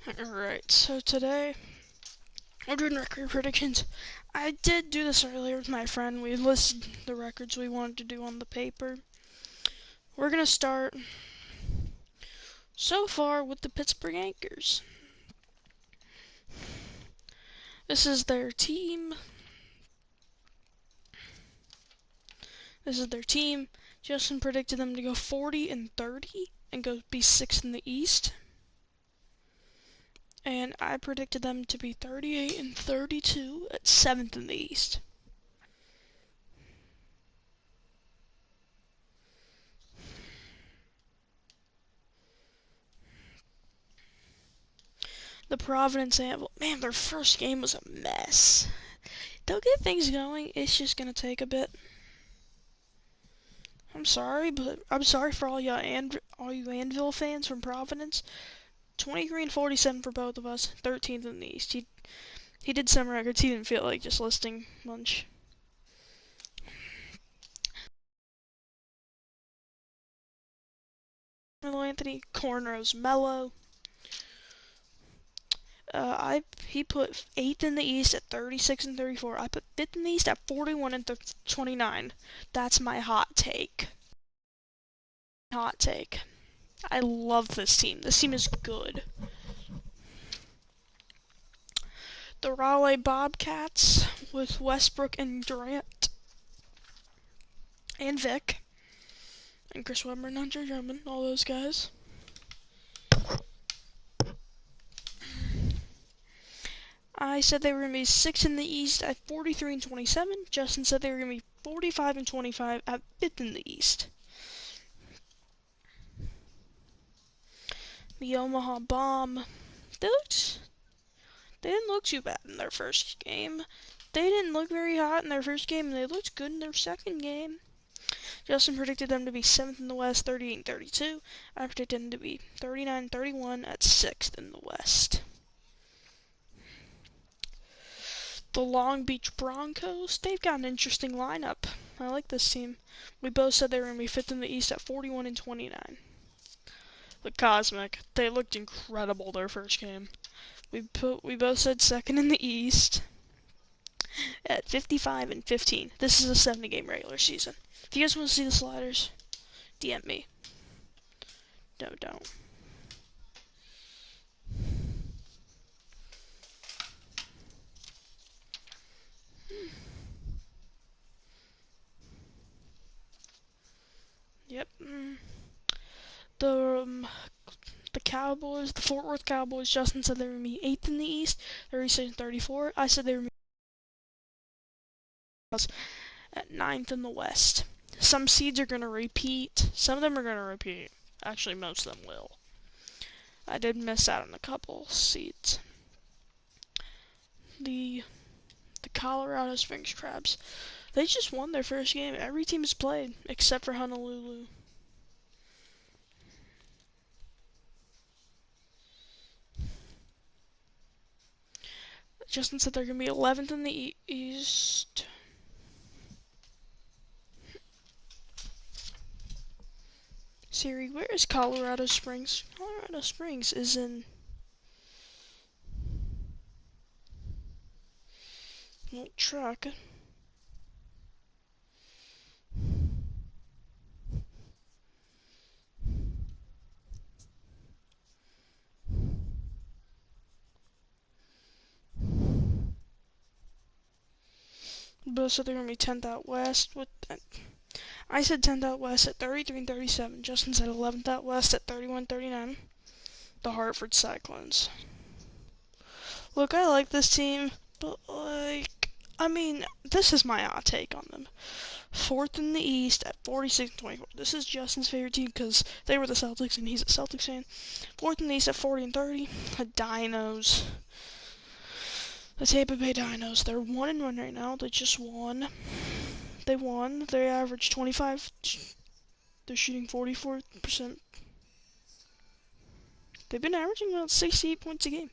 Alright, so today we're doing record predictions. I did do this earlier with my friend. We listed the records we wanted to do on the paper. We're going to start so far with the Pittsburgh Anchors. This is their team. Justin predicted them to go 40-30 and go be 6th in the East. And I predicted them to be 38-32 at 7th in the East. The Providence Anvil, man, their first game was a mess. They'll get things going, it's just going to take a bit. I'm sorry, but I'm sorry for all you Anvil fans from Providence. 23-47 for both of us, 13th in the East. He did some records, he didn't feel like just listing lunch. Anthony, cornrows mellow. He put 8th in the East at 36-34. I put 5th in the East at 41-29. That's my hot take. I love this team. This team is good. The Raleigh Bobcats with Westbrook and Durant and Vic and Chris Webber and Hunter Drummond, all those guys. I said they were going to be 6th in the East at 43-27. Justin said they were going to be 45-25 at 5th in the East. The Omaha Bomb, they didn't look too bad in their first game. They didn't look very hot in their first game, and they looked good in their second game. Justin predicted them to be 7th in the West, 38-32. I predicted them to be 39-31 at 6th in the West. The Long Beach Broncos, they've got an interesting lineup. I like this team. We both said they were going to be 5th in the East at 41-29. The Cosmic, they looked incredible their first game. We both said 2nd in the East at 55-15. This is a 70-game regular season. If you guys want to see the sliders, DM me. No, don't. Yep. The Cowboys, the Fort Worth Cowboys, Justin said they were going to be 8th in the East, 36-34. I said they were going to be at 9th in the West. Some seeds are going to repeat. Some of them are going to repeat. Actually, most of them will. I did miss out on a couple seeds. The Colorado Springs Crabs, they just won their first game. Every team has played except for Honolulu. Justin said they're going to be 11th in the East. Siri, where is Colorado Springs? Colorado Springs is in... truck. Both said they're going to be 10th out west. I said 10th out west at 33-37. Justin said 11th out west at 31-39. The Hartford Cyclones. Look, I like this team, but this is my hot take on them. 4th in the East at 46-24. This is Justin's favorite team because they were the Celtics and he's a Celtics fan. 4th in the East at 40-30. The Dinos. The Tampa Bay Dinos. They're 1-1 right now. They just won. They won. They averaged 25. They're shooting 44%. They've been averaging about 68 points a game.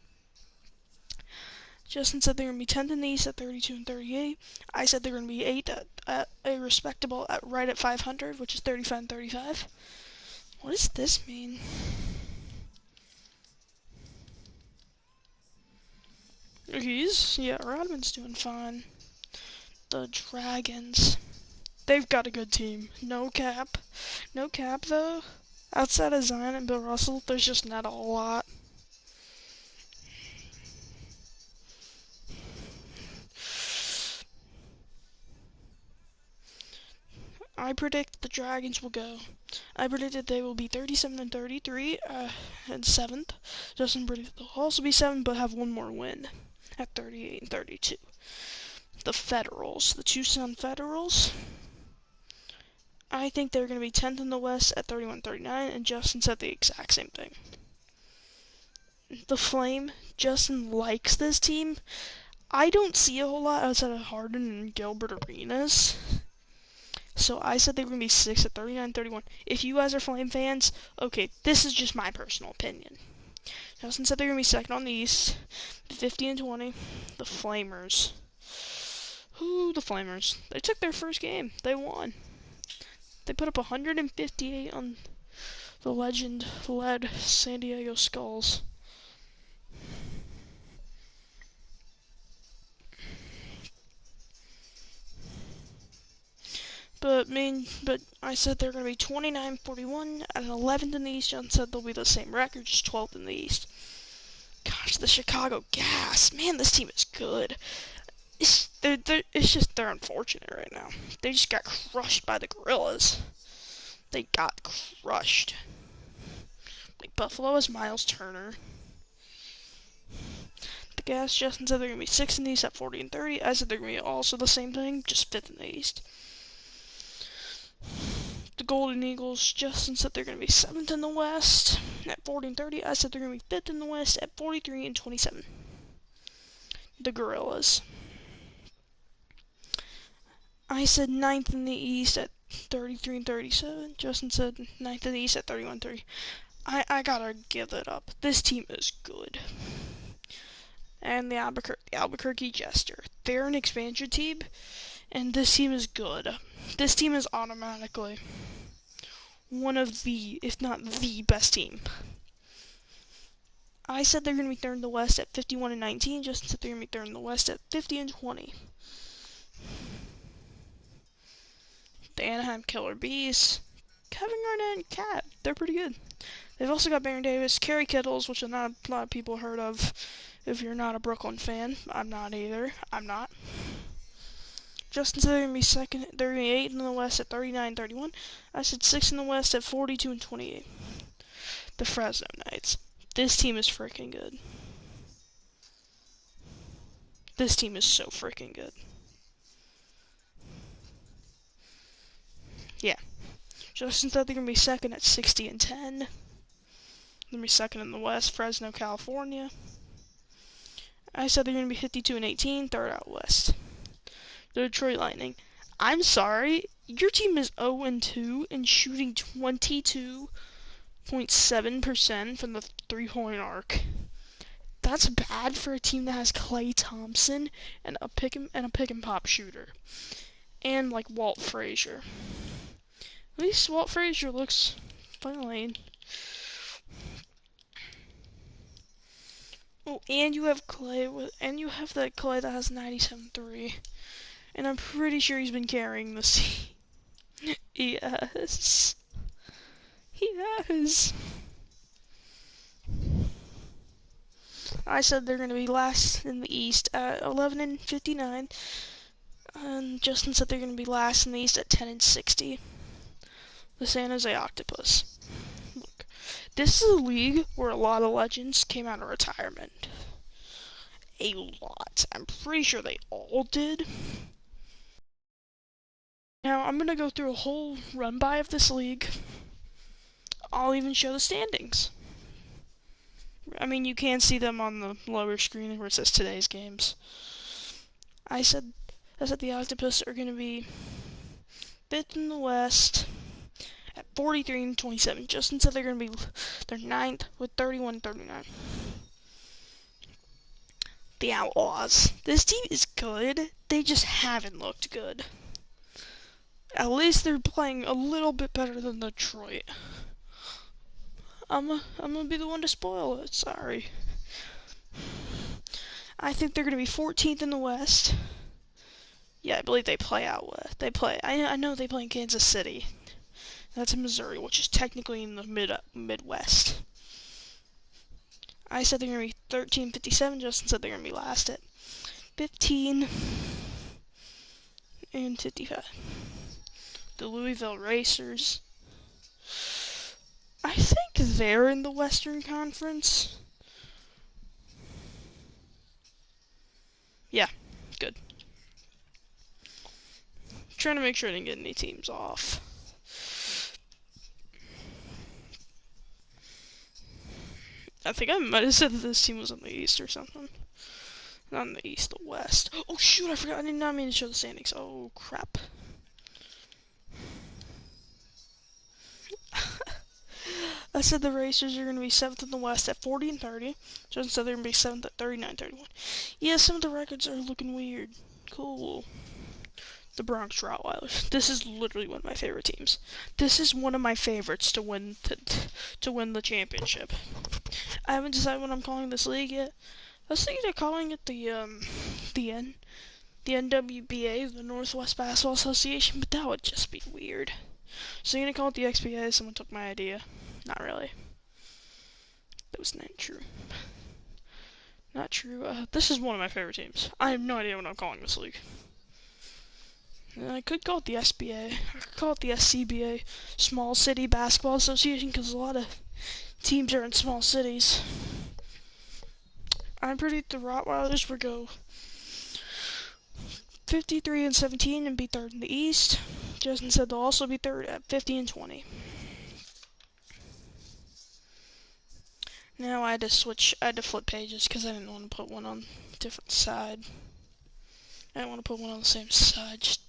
Justin said they're going to be 10th in the East at 32-38. I said they're going to be 8th at a respectable right at 500, which is 35-35. What does this mean? Yeah, Rodman's doing fine. The Dragons. They've got a good team. No cap. No cap, though. Outside of Zion and Bill Russell, there's just not a whole lot. I predict the Dragons will go. I predicted they will be 37 and 33 and 7th. Justin predicted they'll also be 7th, but have one more win at 38 and 32. The Federals, the Tucson Federals. I think they're going to be 10th in the West at 31-39, and Justin said the exact same thing. The Flame, Justin likes this team. I don't see a whole lot outside of Harden and Gilbert Arenas. So I said they were going to be 6th at 39-31. If you guys are Flame fans, okay, this is just my personal opinion. Justin said they're going to be 2nd on the East, 50 and 20. The Flamers. The Flamers. They took their first game. They won. They put up 158 on the legend-led San Diego Skulls. But I said they're going to be 29-41 and 11th in the East. John said they'll be the same record, just 12th in the East. Gosh, the Chicago Gas. Man, this team is good. It's just they're unfortunate right now. They just got crushed by the Gorillas. They got crushed. Like, Buffalo has Miles Turner. The Gas, Justin said they're going to be 6th in the East at 40 and 30. I said they're going to be also the same thing, just 5th in the East. The Golden Eagles, Justin said they're going to be 7th in the West at 40 and 30. I said they're going to be 5th in the West at 43 and 27. The Gorillas. I said 9th in the East at 33 and 37. Justin said 9th in the East at 31 and 30. I gotta give it up. This team is good. And the Albuquerque Jester. They're an expansion team, and this team is good. This team is automatically one of the, if not the best team. I said they're going to be 3rd in the West at 51 and 19. Justin said they're going to be 3rd in the West at 50 and 20. The Anaheim Killer Bees. Kevin Garnett and Cat. They're pretty good. They've also got Baron Davis, Kerry Kittles, which not a lot of people heard of if you're not a Brooklyn fan. I'm not either. I'm not. Justin said they're going to be 2nd. They're going to be 8th in the West at 39-31. I said 6th in the West at 42 and 28. The Fresno Knights. This team is freaking good. This team is so freaking good. Yeah. Justin said they're going to be 2nd at 60 and 10. They're going to be 2nd in the West, Fresno, California. I said they're going to be 52 and 18, 3rd out West. The Detroit Lightning. I'm sorry, your team is 0 and 2 and shooting 22.7% from the three-point arc. That's bad for a team that has Klay Thompson and a pick and pop shooter, and like Walt Frazier. At least Walt Frazier looks fine. Oh, and you have Klay and you have that Klay that has 97.3, and I'm pretty sure he's been carrying the team. Yes, he has. I said they're going to be last in the East at 11 and 59, and Justin said they're going to be last in the East at 10 and 60. The San Jose Octopus. Look, this is a league where a lot of legends came out of retirement. A lot. I'm pretty sure they all did. Now, I'm going to go through a whole run-by of this league. I'll even show the standings. I mean, you can see them on the lower screen where it says today's games. I said the Octopus are going to be 5th in the West at 43 and 27. Justin said they're going to be they're 9th with 31 and 39. The Outlaws. This team is good. They just haven't looked good. At least they're playing a little bit better than Detroit. I'm gonna be the one to spoil it. Sorry. I think they're going to be 14th in the West. Yeah, I believe they play out west. I know they play in Kansas City. That's in Missouri, which is technically in the Midwest. I said they're going to be 13-57. Justin said they're going to be last at 15 and 55. The Louisville Racers. I think they're in the Western Conference. Yeah, good. Trying to make sure I didn't get any teams off. I think I might have said that this team was in the East or something. Not in the East, the West. Oh shoot, I forgot. I did not mean to show the standings. Oh crap. I said the Racers are going to be 7th in the West at 40 and 30. Justin said they're going to be 7th at 39-31. Yeah, some of the records are looking weird. Cool. The Bronx Rottweilers. This is literally one of my favorite teams. This is one of my favorites to win the championship. I haven't decided what I'm calling this league yet. I was thinking of calling it the NWBA, the Northwest Basketball Association, but that would just be weird. So I'm gonna call it the XBA. Someone took my idea. Not really. That was not true. Not true. This is one of my favorite teams. I have no idea what I'm calling this league. I could call it the SBA. I could call it the SCBA, Small City Basketball Association, because a lot of teams are in small cities. I predict the Rottweilers will go 53 and 17 and be 3rd in the East. Justin said they'll also be 3rd at 50 and 20. Now I had to flip pages because I didn't want to put one on a different side. I didn't want to put one on the same side. Just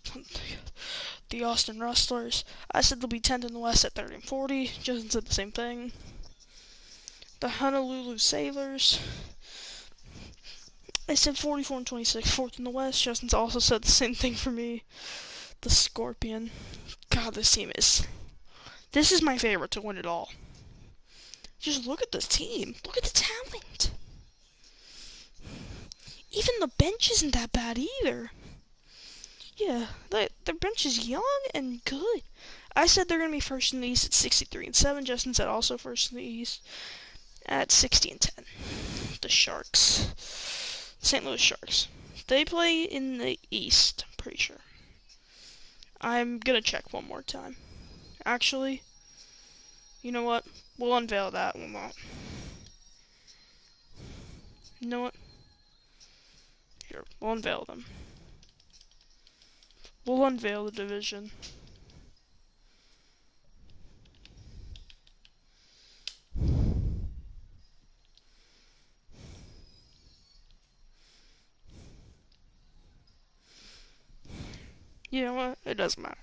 the Austin Rustlers. I said they'll be 10th in the West at 30 and 40. Justin said the same thing. The Honolulu Sailors. I said 44 and 26, 4th in the West. Justin's also said the same thing for me. The Scorpion. God, this team is... This is my favorite to win it all. Just look at this team. Look at the talent. Even the bench isn't that bad either. Yeah, the bench is young and good. I said they're going to be 1st in the East at 63 and 7. Justin said also 1st in the East at 60 and 10. The Sharks. St. Louis Sharks. They play in the East, I'm pretty sure. I'm going to check one more time. Actually, you know what? We'll unveil that one more. You know what? Here, we'll unveil them. We'll unveil the division. You know what? It doesn't matter.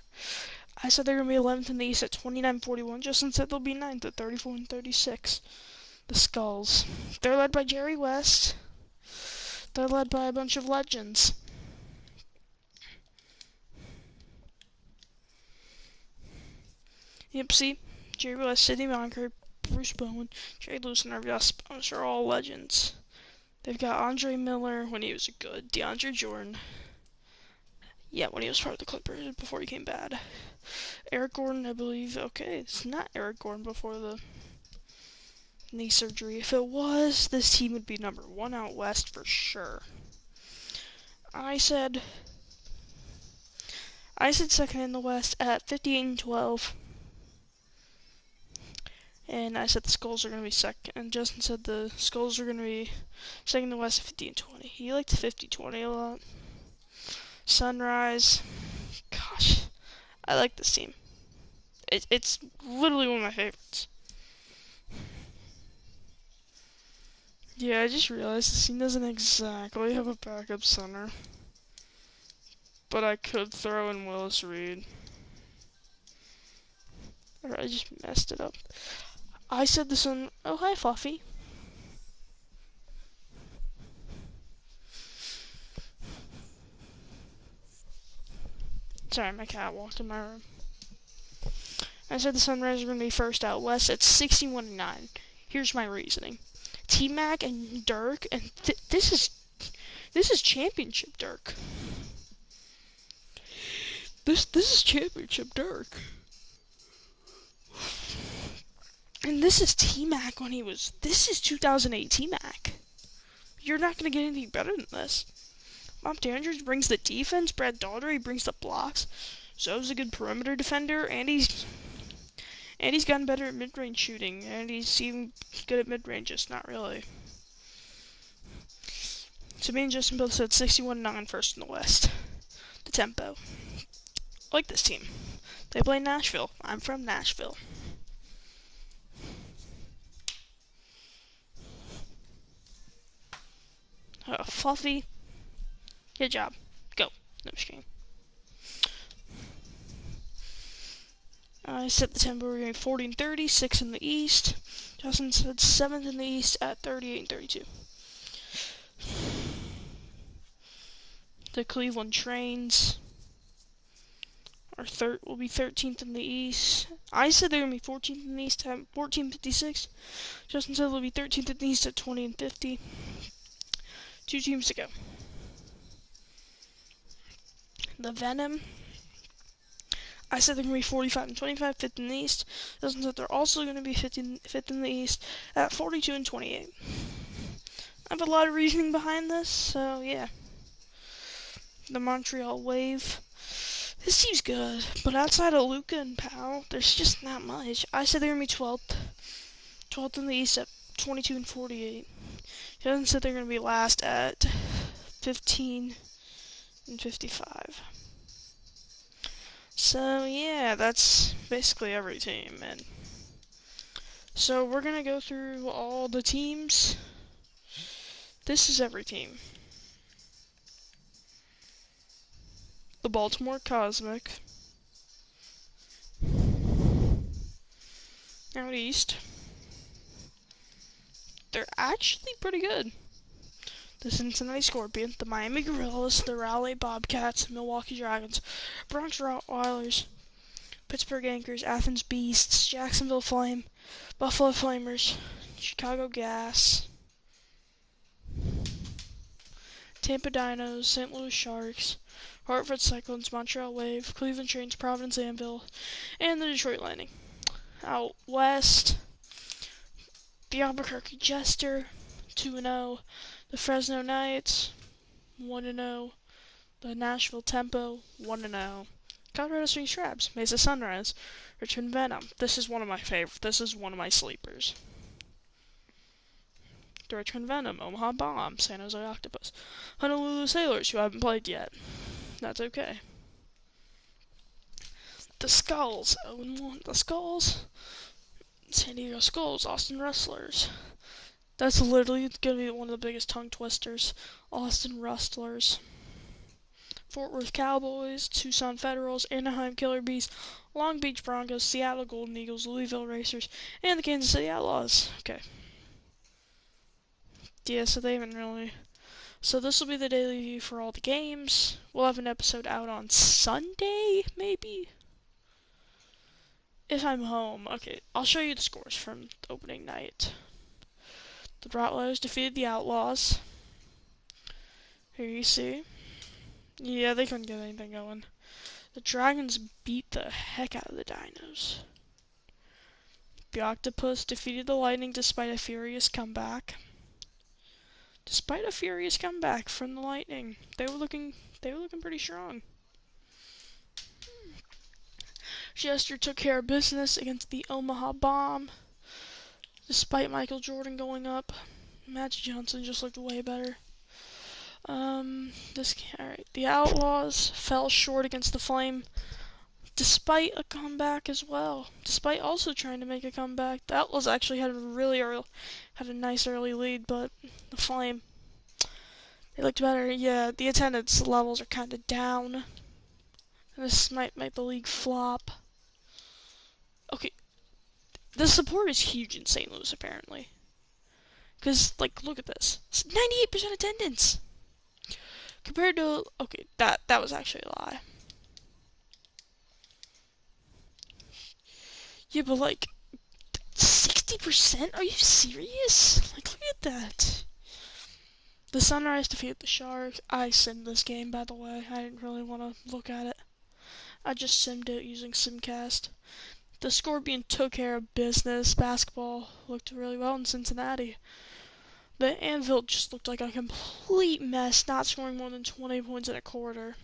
I said they're going to be 11th in the East at 29-41. Justin said they'll be 9th at 34 and 36. The Skulls. They're led by Jerry West. They're led by a bunch of legends. Yep, see? Jerry West, Sidney Moncrief, Bruce Bowen, Jerry Lewis, and Arvidas. Those are all legends. They've got Andre Miller when he was good. DeAndre Jordan. Yeah, when he was part of the Clippers before he came bad. Eric Gordon, I believe. Okay, it's not Eric Gordon before the knee surgery. If it was, this team would be number 1 out west for sure. I said 2nd in the West at 58 and 12. And I said the Skulls are going to be 2nd. And Justin said the Skulls are going to be 2nd in the West at 50 and 20. He liked 50-20 a lot. Sunrise. Gosh, I like this team. It's literally one of my favorites. Yeah, I just realized this team doesn't exactly have a backup center. But I could throw in Willis Reed. Or I just messed it up. I said this one. Oh, hi, Fluffy. Sorry, my cat walked in my room. I said the Sunrise are going to be 1st out west at 61 and 9. Here's my reasoning. T-Mac and Dirk, and this is This is championship Dirk. This is championship Dirk. And this is T-Mac when he was... This is 2008 T-Mac. You're not going to get anything better than this. Bob Dandridge brings the defense. Brad Daugherty brings the blocks. Zoe's a good perimeter defender. And he's gotten better at mid-range shooting. And he's even good at mid-range, just not really. So me and Justin both said 61-9 first in the West. The tempo. I like this team. They play Nashville. I'm from Nashville. Fluffy. Good job. Go. No, just kidding. I set the tempo. We're going 40-30, 6 in the East. Justin said 7th in the East at 38-32. The Cleveland Trains will be 13th in the East. I said they're going to be 14th in the East at 14-56. Justin said they'll be 13th in the East at 20-50. 2 teams to go. The Venom. I said they're going to be 45-25, 5th in the East. Justin said they're also going to be 5th in the East at 42-28. I have a lot of reasoning behind this, so yeah. The Montreal Wave. This team's good, but outside of Luka and Powell, there's just not much. I said they're going to be 12th in the East at 22-48. Justin said they're going to be last at 15-55. So yeah, that's basically every team, and so we're going to go through all the teams. This is every team. The Baltimore Cosmic. Out East. They're actually pretty good. The Cincinnati Scorpions, the Miami Gorillas, the Raleigh Bobcats, Milwaukee Dragons, Bronx Rottweilers, Pittsburgh Anchors, Athens Beasts, Jacksonville Flame, Buffalo Flamers, Chicago Gas, Tampa Dinos, St. Louis Sharks, Hartford Cyclones, Montreal Wave, Cleveland Trains, Providence Anvil, and the Detroit Lightning. Out West, the Albuquerque Jester, 2-0, the Fresno Knights, 1-0, the Nashville Tempo, 1-0, Colorado Springs Crabs, Mesa Sunrise, Richmond Venom. This is one of my favorites. This is one of my sleepers. The Richmond Venom, Omaha Bomb, San Jose Octopus, Honolulu Sailors, who haven't played yet. That's okay. The Skulls, 0-1. The Skulls, San Diego Skulls, Austin Rustlers. That's literally going to be one of the biggest tongue twisters. Austin Rustlers. Fort Worth Cowboys, Tucson Federals, Anaheim Killer Bees, Long Beach Broncos, Seattle Golden Eagles, Louisville Racers, and the Kansas City Outlaws. Okay. Yeah, so they haven't really... So this will be the daily review for all the games. We'll have an episode out on Sunday, maybe? If I'm home. Okay, I'll show you the scores from the opening night. The Rottweilers defeated the Outlaws. Here you see. Yeah, they couldn't get anything going. The Dragons beat the heck out of the Dinos. The Octopus defeated the Lightning despite a furious comeback. Despite a furious comeback from the Lightning, they were looking pretty strong. Jester took care of business against the Omaha Bomb. Despite Michael Jordan going up, Magic Johnson just looked way better. Alright. The Outlaws fell short against the Flame, despite a comeback as well. Despite also trying to make a comeback, the Outlaws actually had a nice early lead, but the Flame, they looked better. Yeah, the attendance levels are kind of down. And this might make the league flop. Okay, the support is huge in St. Louis, apparently. Because, like, look at this. It's 98% attendance! Compared to... Okay, that was actually a lie. Yeah, but, like, 60%? Are you serious? Like, look at that. The Sunrise defeated the Sharks. I simmed this game, by the way. I didn't really want to look at it. I just simmed it using Simcast. The Scorpion took care of business. Basketball looked really well in Cincinnati. The Anvil just looked like a complete mess, not scoring more than 20 points in a quarter,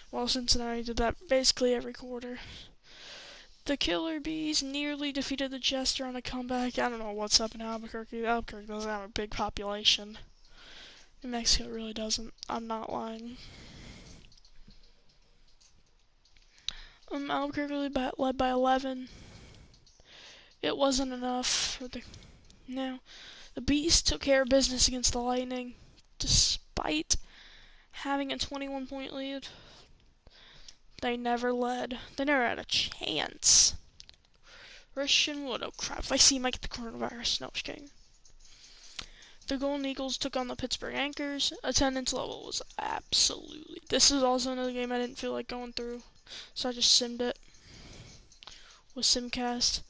while Cincinnati did that basically every quarter. The Killer Bees nearly defeated the Jester on a comeback. I don't know what's up in Albuquerque. Albuquerque doesn't have a big population. New Mexico really doesn't. I'm not lying. Albuquerque led by 11. It wasn't enough for the... No. The Bees took care of business against the Lightning, despite having a 21-point lead. They never led. They never had a chance. Christian Wood, oh crap, if I see him I get the coronavirus. No, I'm just kidding. The Golden Eagles took on the Pittsburgh Anchors. Attendance level was absolutely... This is also another game I didn't feel like going through, so I just simmed it with Simcast.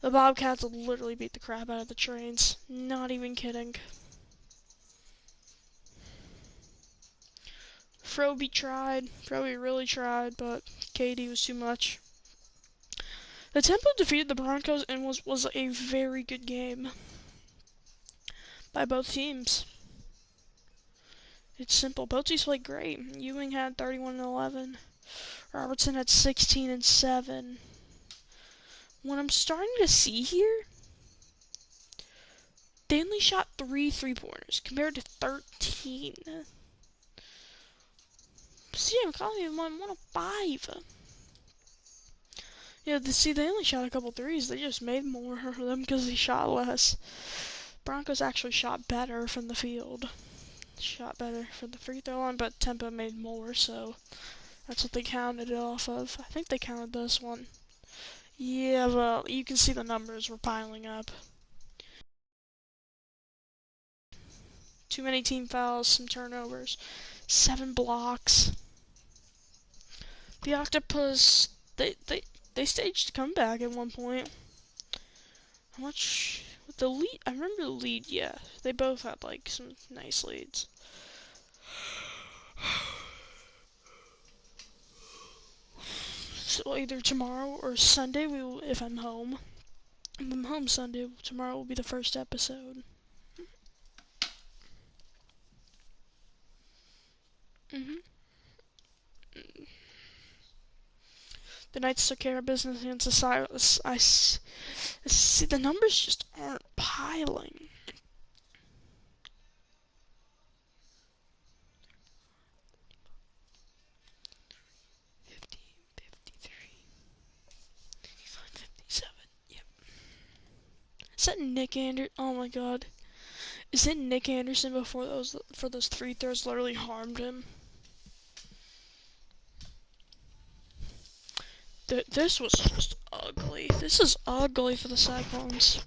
The Bobcats literally beat the crap out of the Trains. Not even kidding. Froby really tried, but KD was too much. The Tempo defeated the Broncos and was a very good game by both teams. It's simple. Both teams played great. Ewing had 31-11. Robertson had 16-7. What I'm starting to see here, they only shot 3 3-pointers compared to 13. CJ McCollum won 1 of 5. Yeah, they only shot a couple threes. They just made more of them because they shot less. Broncos actually shot better from the field. Shot better from the free throw line, but Tempo made more, so that's what they counted it off of. I think they counted this one. Yeah, well, you can see the numbers were piling up. Too many team fouls, some turnovers, 7 blocks. The Octopus, they staged a comeback at one point. How much? With the lead, I remember the lead, yeah. They both had, like, some nice leads. So either tomorrow or Sunday, if I'm home. If I'm home Sunday, tomorrow will be the first episode. The Knights took care of business against the Silas. I see the numbers just aren't piling. 50, 53, 55, 57. Yep. Is that Nick Anderson? Oh my God. Is it Nick Anderson before those 3 throws literally harmed him? This was just ugly. This is ugly for the Cyclones.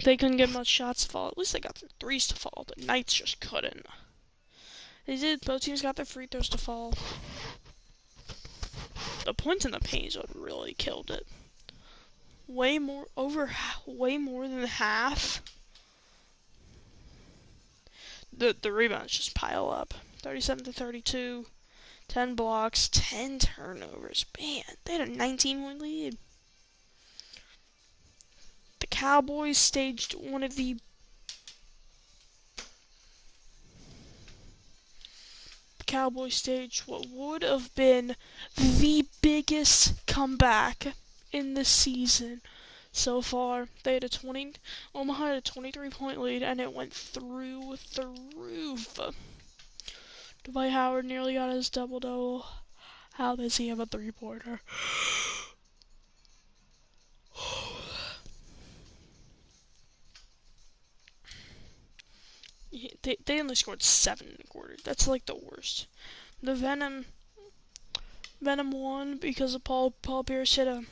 They couldn't get much shots to fall. At least they got their threes to fall. The Knights just couldn't. They did. Both teams got their free throws to fall. The points in the paint zone really killed it. Way more than half. The rebounds just pile up. 37-32. 10 blocks, 10 turnovers. Man, they had a 19-point lead. The Cowboys staged one of the what would have been the biggest comeback in the season so far. Omaha had a 23-point lead, and it went through the roof. Dwight Howard nearly got his double-double. How does he have a 3-pointer? They only scored 7 in a quarter. That's like the worst. The Venom won because of Paul Pierce hit a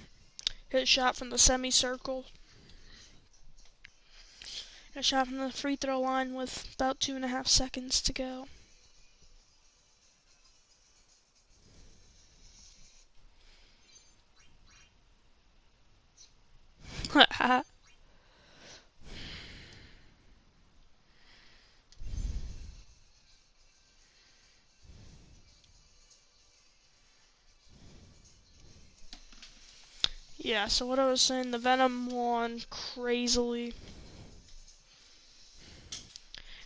shot from the semicircle. A shot from the free throw line with about 2.5 seconds to go. Yeah, so what I was saying, the Venom won crazily.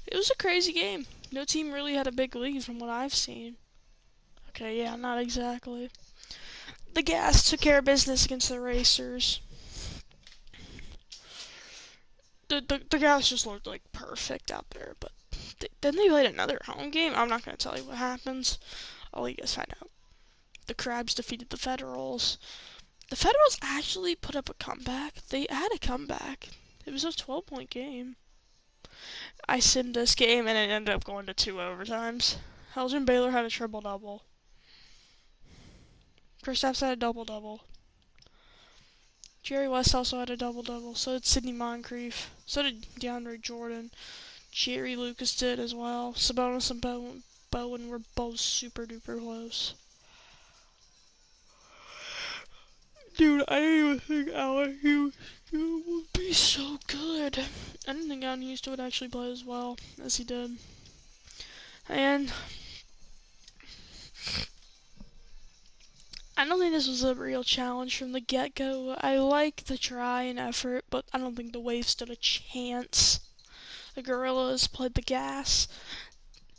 It was a crazy game. No team really had a big lead from what I've seen. Okay, yeah, not exactly. The Gas took care of business against the Racers. The Gas just looked like perfect out there, but then they played another home game. I'm not going to tell you what happens. I'll let you guys find out. The Crabs defeated the Federals. The Federals actually put up a comeback. They had a comeback. It was a 12-point game. I simmed this game and it ended up going to 2 overtimes. Elgin Baylor had a triple-double. Kristaps had a double-double. Jerry West also had a double-double. So did Sidney Moncrief. So did DeAndre Jordan. Jerry Lucas did as well. Sabonis and Bowen were both super duper close. Dude, I didn't even think Allen Houston would be so good. I didn't think Allen Houston would actually play as well as he did. And I don't think this was a real challenge from the get-go. I like the try and effort, but I don't think the Wave stood a chance. The Gorillas played the Gas.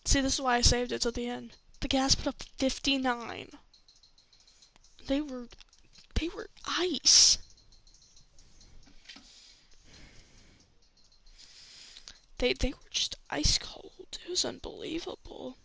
See, this is why I saved it till the end. The Gas put up 59. They were ice. They were just ice cold. It was unbelievable.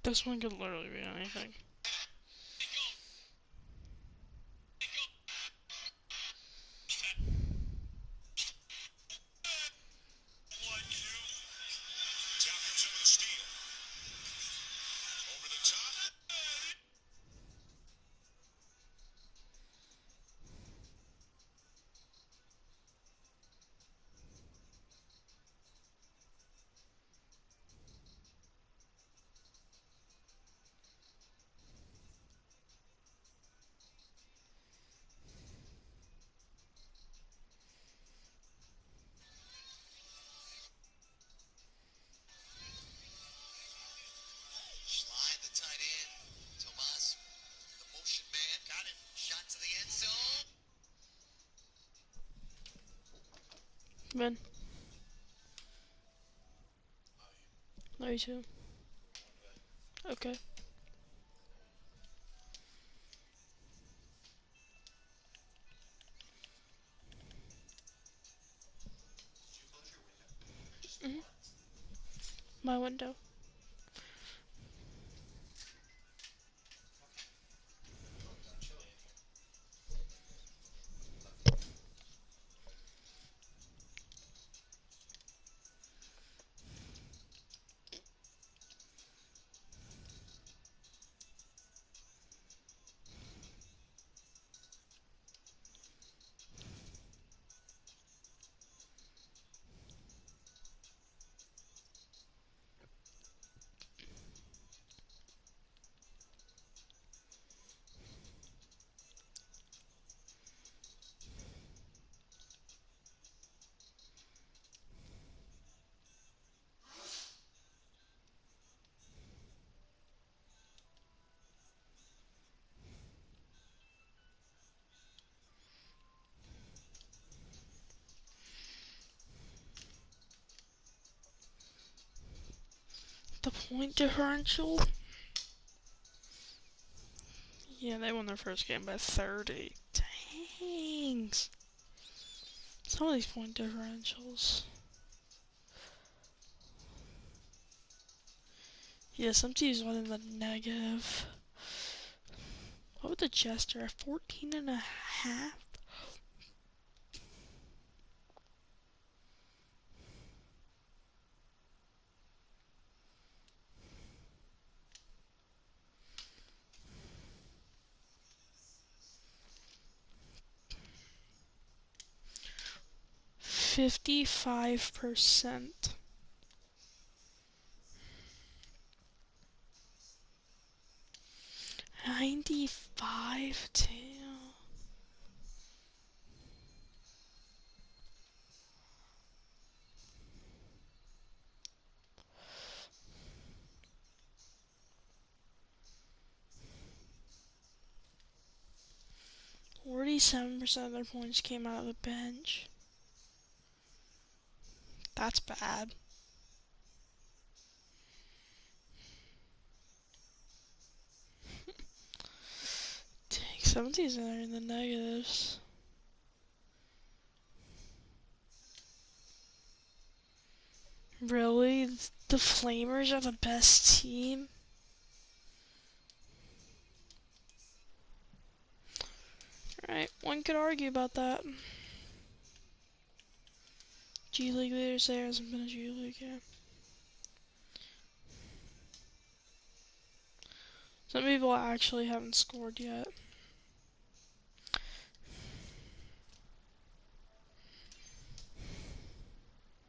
This one could literally be anything. Ben. No, you too. Okay. my window. The point differential? Yeah, they won their first game by 30. Dang. Some of these point differentials. Yeah, some teams won in the negative. What would the Jester at 14.5? $55%. 95 too. $47% of their points came out of the bench. That's bad. Dang, some of these are in the negatives. Really? The Flamers are the best team? Alright, one could argue about that. G League leaders, there hasn't been a G League game. Some people actually haven't scored yet.